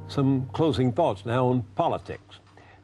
Some closing thoughts now on politics.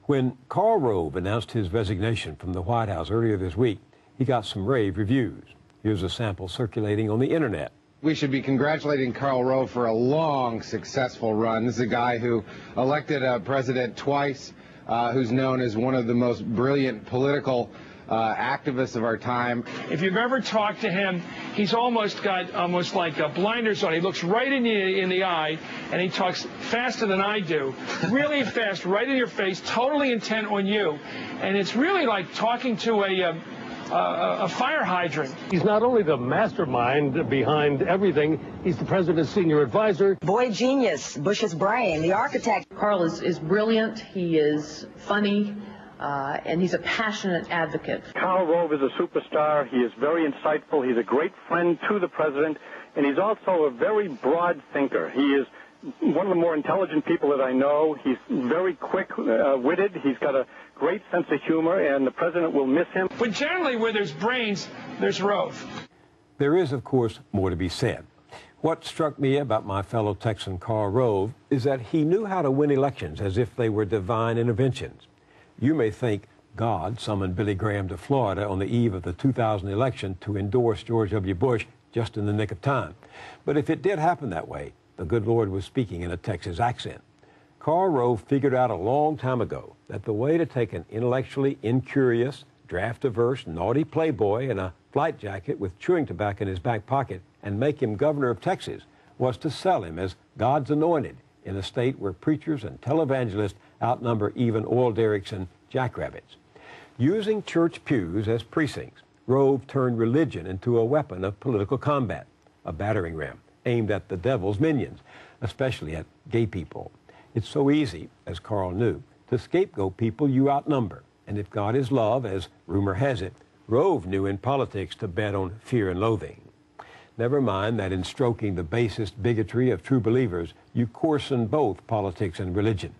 When Karl Rove announced his resignation from the White House earlier this week, he got some rave reviews. Here's a sample circulating on the internet. We should be congratulating Karl Rove for a long, successful run. This is a guy who elected a president twice, who's known as one of the most brilliant political activists of our time. If you've ever talked to him, he's almost got like blinders on. He looks right in the eye, and he talks faster than I do, really fast, right in your face, totally intent on you. And it's really like talking to a fire hydrant. He's not only the mastermind behind everything, he's the president's senior advisor. Boy genius, Bush's brain, the architect. Karl is brilliant, he is funny, and he's a passionate advocate. Karl Rove is a superstar. He is very insightful. He's a great friend to the president, and he's also a very broad thinker. He is one of the more intelligent people that I know. He's very quick-witted. He's got a great sense of humor, and the president will miss him. But generally, where there's brains, there's Rove. There is, of course, more to be said. What struck me about my fellow Texan Karl Rove is that he knew how to win elections as if they were divine interventions. You may think God summoned Billy Graham to Florida on the eve of the 2000 election to endorse George W. Bush just in the nick of time. But if it did happen that way, the good Lord was speaking in a Texas accent. Karl Rove figured out a long time ago that the way to take an intellectually incurious, draft-averse, naughty playboy in a flight jacket with chewing tobacco in his back pocket and make him governor of Texas was to sell him as God's anointed in a state where preachers and televangelists outnumber even oil derricks and jackrabbits. Using church pews as precincts, Rove turned religion into a weapon of political combat, a battering ram aimed at the devil's minions, especially at gay people. It's so easy, as Karl knew, to scapegoat people you outnumber. And if God is love, as rumor has it, Rove knew in politics to bet on fear and loathing. Never mind that in stroking the basest bigotry of true believers, you coarsen both politics and religion.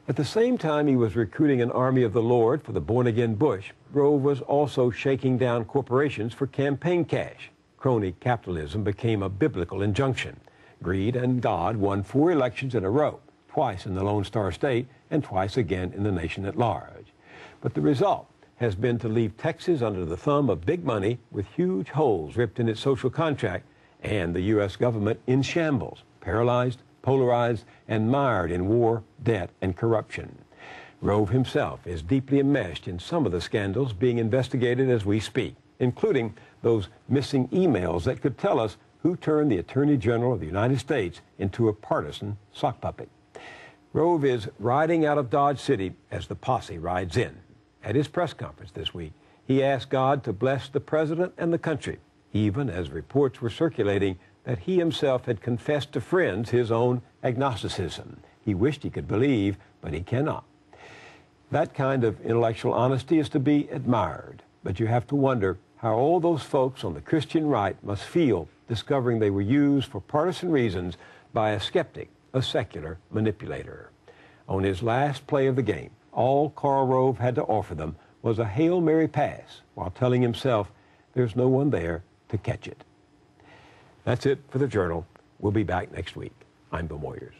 At the same time he was recruiting an army of the Lord for the born-again Bush, Rove was also shaking down corporations for campaign cash. Crony capitalism became a biblical injunction. Greed and God won 4 elections in a row, twice in the Lone Star State and twice again in the nation at large. But the result has been to leave Texas under the thumb of big money with huge holes ripped in its social contract and the U.S. government in shambles, paralyzed, polarized, and mired in war, debt, and corruption. Rove himself is deeply enmeshed in some of the scandals being investigated as we speak, including those missing emails that could tell us who turned the Attorney General of the United States into a partisan sock puppet. Rove is riding out of Dodge City as the posse rides in. At his press conference this week, he asked God to bless the president and the country, even as reports were circulating that he himself had confessed to friends his own agnosticism. He wished he could believe, but he cannot. That kind of intellectual honesty is to be admired, but you have to wonder how all those folks on the Christian right must feel discovering they were used for partisan reasons by a skeptic, a secular manipulator. On his last play of the game, all Karl Rove had to offer them was a Hail Mary pass while telling himself there's no one there to catch it. That's it for the Journal. We'll be back next week. I'm Bill Moyers.